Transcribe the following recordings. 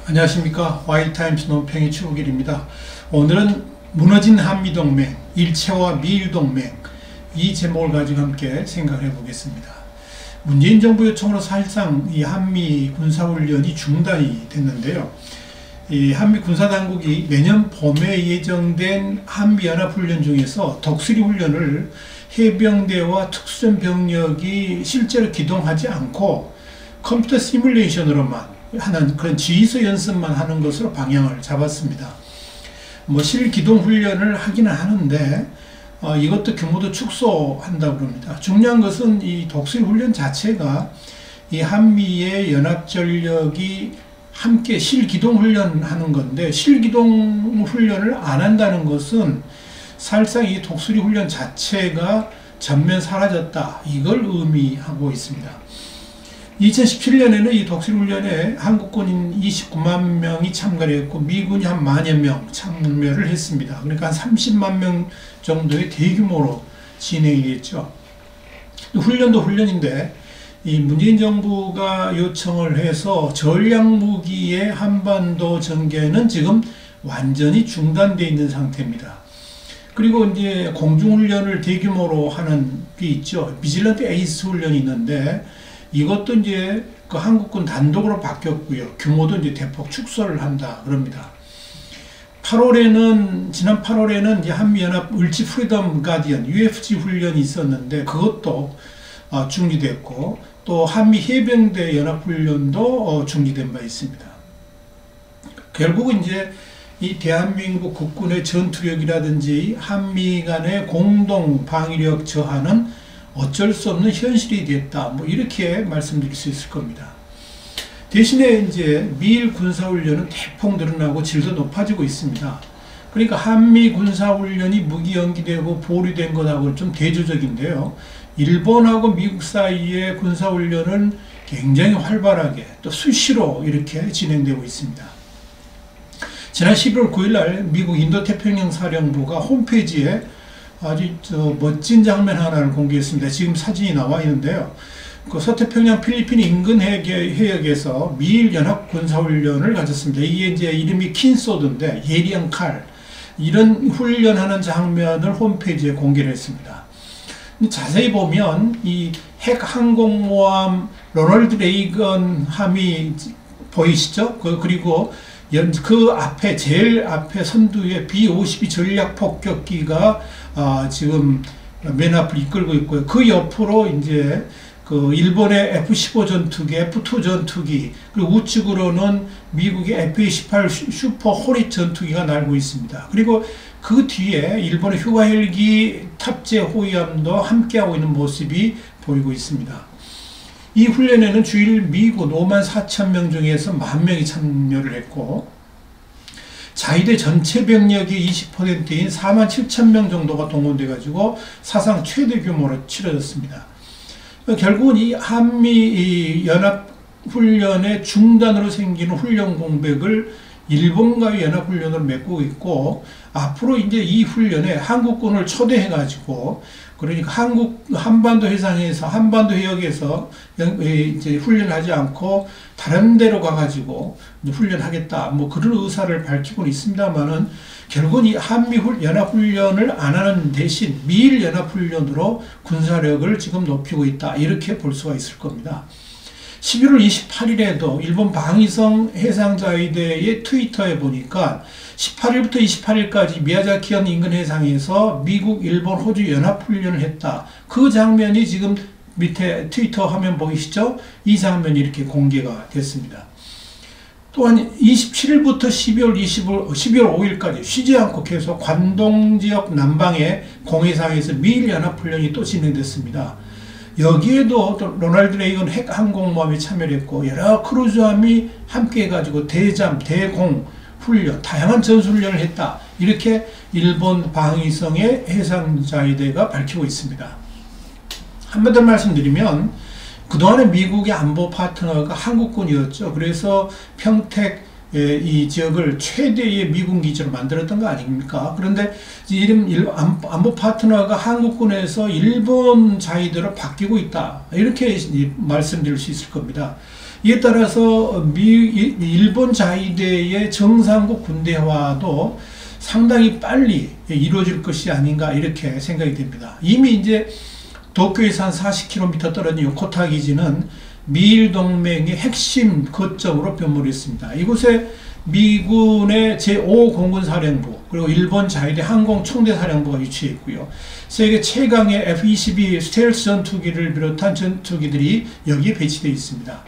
안녕하십니까. 화이트타임스 논평의 최우길입니다. 오늘은 무너진 한미동맹, 일체화 미일동맹, 이 제목을 가지고 함께 생각해 보겠습니다. 문재인 정부 요청으로 사실상 이 한미 군사훈련이 중단이 됐는데요. 이 한미 군사당국이 내년 봄에 예정된 한미연합훈련 중에서 독수리 훈련을 해병대와 특수전 병력이 실제로 기동하지 않고 컴퓨터 시뮬레이션으로만 하는 그런 지휘서 연습만 하는 것으로 방향을 잡았습니다. 실기동 훈련을 하기는 하는데 이것도 규모도 축소한다고 합니다. 중요한 것은 이 독수리 훈련 자체가 이 한미의 연합전력이 함께 실기동 훈련하는 건데, 실기동 훈련을 안 한다는 것은 사실상 이 독수리 훈련 자체가 전면 사라졌다, 이걸 의미하고 있습니다. 2017년에는 이 독수리 훈련에 한국군인 29만 명이 참가를 했고 미군이 한 만여 명 참여를 했습니다. 그러니까 한 30만 명 정도의 대규모로 진행이 됐죠. 훈련도 훈련인데 이 문재인 정부가 요청을 해서 전략무기의 한반도 전개는 지금 완전히 중단되어 있는 상태입니다. 그리고 이제 공중훈련을 대규모로 하는 게 있죠. 비질런트 에이스 훈련이 있는데 이것도 이제 그 한국군 단독으로 바뀌었고요. 규모도 이제 대폭 축소를 한다 그럽니다. 지난 8월에는 이제 한미연합 을지 프리덤 가디언 UFG 훈련이 있었는데 그것도 중지됐고, 또 한미 해병대 연합훈련도 중지된 바 있습니다. 결국은 이제 이 대한민국 국군의 전투력이라든지 한미 간의 공동 방위력 저하는 어쩔 수 없는 현실이 됐다, 이렇게 말씀드릴 수 있을 겁니다. 대신에 이제 미일 군사훈련은 대폭 늘어나고 질도 높아지고 있습니다. 그러니까 한미 군사훈련이 무기 연기되고 보류된 것하고 좀 대조적인데요. 일본하고 미국 사이의 군사훈련은 굉장히 활발하게 또 수시로 이렇게 진행되고 있습니다. 지난 11월 9일 날 미국 인도태평양 사령부가 홈페이지에 아주 멋진 장면 하나를 공개했습니다. 지금 사진이 나와 있는데요. 그 서태평양 필리핀 인근 해역에서 미일 연합 군사훈련을 가졌습니다. 이게 이제 이름이 킨소드인데 예리한 칼, 이런 훈련하는 장면을 홈페이지에 공개를 했습니다. 자세히 보면 이 핵 항공모함 로널드 레이건 함이 보이시죠? 그리고 그 앞에 제일 앞에 선두에 B-52 전략 폭격기가 지금 맨 앞을 이끌고 있고요. 그 옆으로 이제 그 일본의 F-15 전투기, F-2 전투기, 그리고 우측으로는 미국의 F-18 슈퍼 호릿 전투기가 날고 있습니다. 그리고 그 뒤에 일본의 휴가 헬기 탑재 호위함도 함께하고 있는 모습이 보이고 있습니다. 이 훈련에는 주일 미군 5만 4천 명 중에서 1만 명이 참여를 했고, 자위대 전체 병력이 20%인 4만 7천 명 정도가 동원돼 가지고 사상 최대 규모로 치러졌습니다. 결국은 이 한미 연합 훈련의 중단으로 생기는 훈련 공백을 일본과의 연합 훈련으로 메꾸고 있고, 앞으로 이제 이 훈련에 한국군을 초대해 가지고, 그러니까 한반도 해상에서, 한반도 해역에서 이제 훈련하지 않고 다른 데로 가가지고 훈련하겠다, 그런 의사를 밝히고 있습니다만은, 결국은 이 한미 연합훈련을 안 하는 대신 미일 연합훈련으로 군사력을 지금 높이고 있다, 이렇게 볼 수가 있을 겁니다. 11월 28일에도 일본 방위성 해상자위대의 트위터에 보니까 18일부터 28일까지 미야자키현 인근 해상에서 미국, 일본, 호주 연합훈련을 했다. 그 장면이 지금 밑에 트위터 화면 보이시죠? 이 장면이 이렇게 공개가 됐습니다. 또한 27일부터 12월 5일까지 쉬지 않고 계속 관동 지역 남방의 공해상에서 미일 연합훈련이 또 진행됐습니다. 여기에도 또 로널드 레이건 핵 항공모함이 참여를 했고, 여러 크루즈함이 함께 해가지고 대잠, 대공 훈련, 다양한 전술훈련을 했다, 이렇게 일본 방위성의 해상자위대가 밝히고 있습니다. 한마디로 말씀드리면 그동안에 미국의 안보 파트너가 한국군이었죠. 그래서 평택 이 지역을 최대의 미군 기지로 만들었던 거 아닙니까? 그런데 안보 파트너가 한국군에서 일본 자위대로 바뀌고 있다, 이렇게 말씀드릴 수 있을 겁니다. 이에 따라서 일본 자위대의 정상국 군대화도 상당히 빨리 이루어질 것이 아닌가 이렇게 생각이 됩니다. 이미 이제 도쿄에서 한 40km 떨어진 요코타 기지는 미일 동맹의 핵심 거점으로 변모했습니다. 이곳에 미군의 제5공군사령부 그리고 일본 자위대 항공총대사령부가 위치해 있고요. 세계 최강의 F-22 스텔스 전투기를 비롯한 전투기들이 여기에 배치되어 있습니다.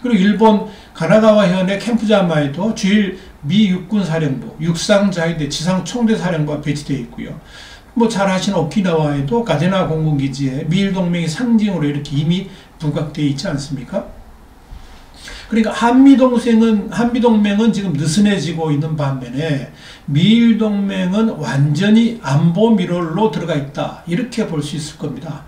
그리고 일본 가나가와현의 캠프자마에도 주일 미 육군사령부, 육상자위대 지상총대사령부가 배치되어 있고요. 뭐 잘 아시는 오키나와에도 가데나 공군기지에 미일 동맹의 상징으로 이렇게 이미 부각되어 있지 않습니까? 그러니까 한미동맹은 지금 느슨해지고 있는 반면에 미일 동맹은 완전히 안보 밀월로 들어가 있다. 이렇게 볼 수 있을 겁니다.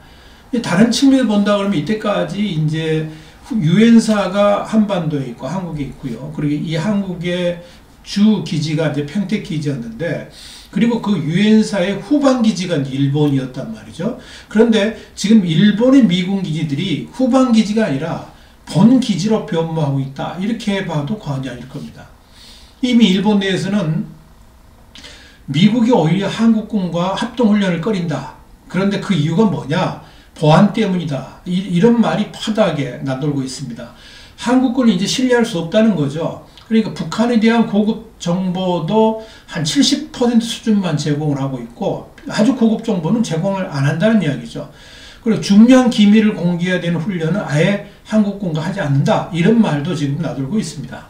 다른 측면을 본다 그러면 이때까지 이제 유엔사가 한반도에 있고 한국에 있고요. 그리고 이 한국의 주 기지가 이제 평택 기지였는데, 그리고 그 유엔사의 후방 기지가 일본이었단 말이죠. 그런데 지금 일본의 미군 기지들이 후방 기지가 아니라 본 기지로 변모하고 있다. 이렇게 봐도 과언이 아닐 겁니다. 이미 일본 내에서는 미국이 오히려 한국군과 합동훈련을 꺼린다. 그런데 그 이유가 뭐냐? 보안 때문이다. 이런 말이 파다하게 나돌고 있습니다. 한국군을 이제 신뢰할 수 없다는 거죠. 그러니까 북한에 대한 고급 정보도 한 70% 수준만 제공을 하고 있고, 아주 고급 정보는 제공을 안 한다는 이야기죠. 그리고 중요한 기밀을 공개해야 되는 훈련은 아예 한국군과 하지 않는다. 이런 말도 지금 나돌고 있습니다.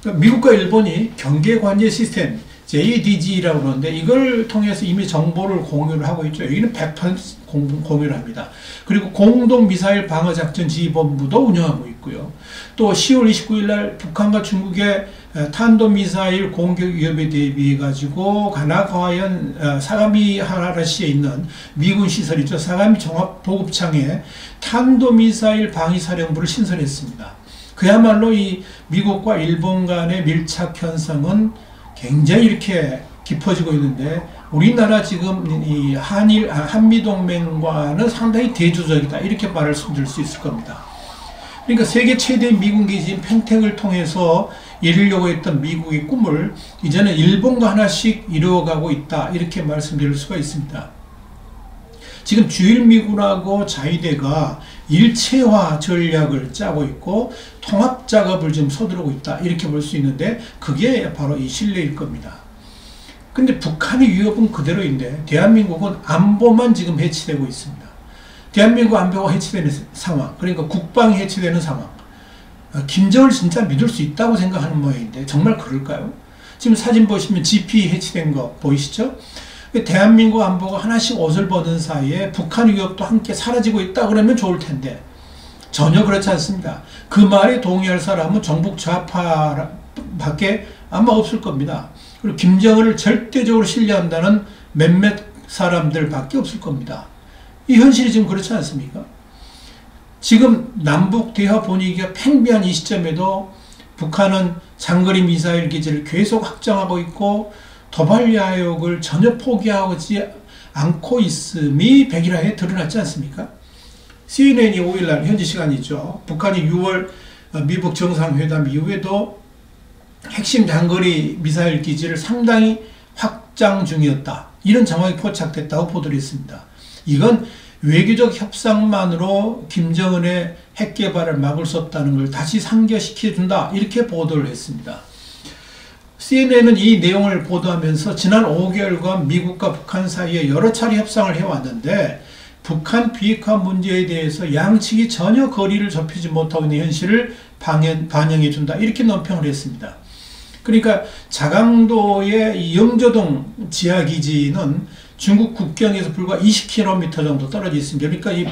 그러니까 미국과 일본이 경계관제 시스템 JDG라고 그러는데, 이걸 통해서 이미 정보를 공유를 하고 있죠. 여기는 100% 공유를 합니다. 그리고 공동미사일 방어작전지휘본부도 운영하고 있고요. 또 10월 29일 날 북한과 중국의 탄도미사일 공격 위협에 대비해 가지고 가나가와현 사가미하라시에 있는 미군 시설이죠. 사가미 종합보급창에 탄도미사일 방위사령부를 신설했습니다. 그야말로 이 미국과 일본 간의 밀착 현상은 굉장히 이렇게 깊어지고 있는데, 우리나라 지금 이 한미동맹과는 상당히 대조적이다. 이렇게 말씀드릴 수 있을 겁니다. 그러니까 세계 최대 미군 기지인 평택을 통해서 이루려고 했던 미국의 꿈을 이제는 일본과 하나씩 이루어가고 있다. 이렇게 말씀드릴 수가 있습니다. 지금 주일미군하고 자위대가 일체화 전략을 짜고 있고 통합 작업을 지금 서두르고 있다. 이렇게 볼 수 있는데, 그게 바로 이 신뢰일 겁니다. 근데 북한의 위협은 그대로인데 대한민국은 안보만 지금 해치되고 있습니다. 대한민국 안보가 해치되는 상황, 그러니까 국방이 해치되는 상황. 김정을 진짜 믿을 수 있다고 생각하는 모양인데 정말 그럴까요? 지금 사진 보시면 GP 해치된 거 보이시죠? 대한민국 안보가 하나씩 옷을 벗은 사이에 북한 위협도 함께 사라지고 있다 그러면 좋을 텐데 전혀 그렇지 않습니다. 그 말에 동의할 사람은 정북 좌파밖에 아마 없을 겁니다. 그리고 김정은을 절대적으로 신뢰한다는 몇몇 사람들밖에 없을 겁니다. 이 현실이 지금 그렇지 않습니까? 지금 남북 대화 분위기가 팽배한 이 시점에도 북한은 장거리 미사일 기지를 계속 확장하고 있고 도발 야욕을 전혀 포기하지 않고 있음이 백일화에 드러났지 않습니까? CNN이 5일날 현지 시간이죠. 북한이 6월 미북 정상회담 이후에도 핵심 장거리 미사일 기지를 상당히 확장 중이었다. 이런 정황이 포착됐다고 보도를 했습니다. 이건 외교적 협상만으로 김정은의 핵 개발을 막을 수 없다는 걸 다시 상기시켜준다. 이렇게 보도를 했습니다. CNN은 이 내용을 보도하면서 지난 5개월간 미국과 북한 사이에 여러 차례 협상을 해왔는데 북한 비핵화 문제에 대해서 양측이 전혀 거리를 좁히지 못하고 있는 현실을 반영해준다. 이렇게 논평을 했습니다. 그러니까 자강도의 이 영조동 지하기지는 중국 국경에서 불과 20km 정도 떨어져 있습니다. 그러니까 이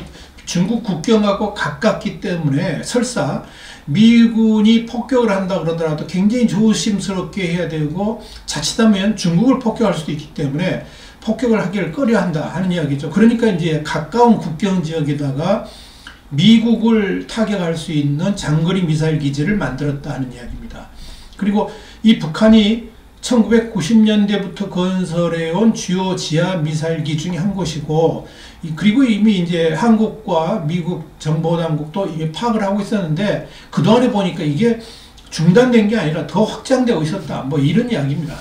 중국 국경하고 가깝기 때문에 설사 미군이 폭격을 한다 그러더라도 굉장히 조심스럽게 해야 되고 자칫하면 중국을 폭격할 수도 있기 때문에 폭격을 하기를 꺼려한다 하는 이야기죠. 그러니까 이제 가까운 국경 지역에다가 미국을 타격할 수 있는 장거리 미사일 기지를 만들었다 하는 이야기입니다. 그리고 이 북한이 1990년대부터 건설해온 주요 지하 미사일기 중에 한 곳이고, 그리고 이미 이제 한국과 미국 정보당국도 이게 파악을 하고 있었는데, 그동안에 보니까 이게 중단된 게 아니라 더 확장되고 있었다. 뭐 이런 이야기입니다.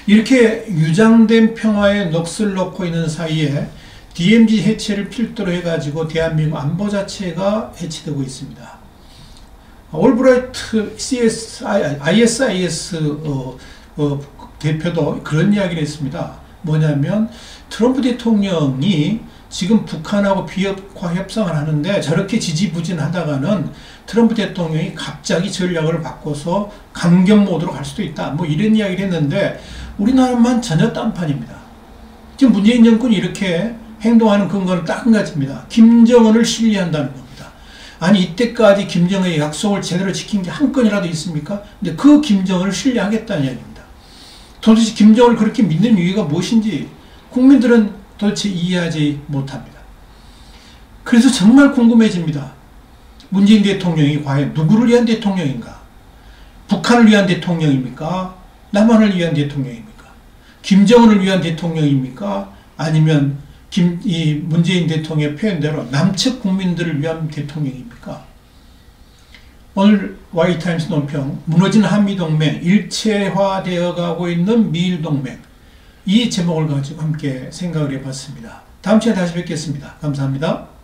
이렇게 유장된 평화에 넋을 놓고 있는 사이에 DMZ 해체를 필두로 해가지고 대한민국 안보 자체가 해체되고 있습니다. 올브라이트 ISIS 대표도 그런 이야기를 했습니다. 뭐냐면 트럼프 대통령이 지금 북한하고 비핵화 협상을 하는데 저렇게 지지부진하다가는 트럼프 대통령이 갑자기 전략을 바꿔서 강경 모드로 갈 수도 있다. 뭐 이런 이야기를 했는데 우리나라만 전혀 딴판입니다. 지금 문재인 정권이 이렇게 행동하는 근거는 딱 한 가지입니다. 김정은을 신뢰한다는 겁니다. 아니 이때까지 김정은의 약속을 제대로 지킨 게 한 건이라도 있습니까? 근데 그 김정은을 신뢰하겠다는 이야기입니다. 도대체 김정은을 그렇게 믿는 이유가 무엇인지 국민들은 도대체 이해하지 못합니다. 그래서 정말 궁금해집니다. 문재인 대통령이 과연 누구를 위한 대통령인가? 북한을 위한 대통령입니까? 남한을 위한 대통령입니까? 김정은을 위한 대통령입니까? 아니면 문재인 대통령의 표현대로 남측 국민들을 위한 대통령입니까? 오늘 Y타임스 논평, 무너진 한미동맹, 일체화되어 가고 있는 미일동맹, 이 제목을 가지고 함께 생각을 해봤습니다. 다음 시간에 다시 뵙겠습니다. 감사합니다.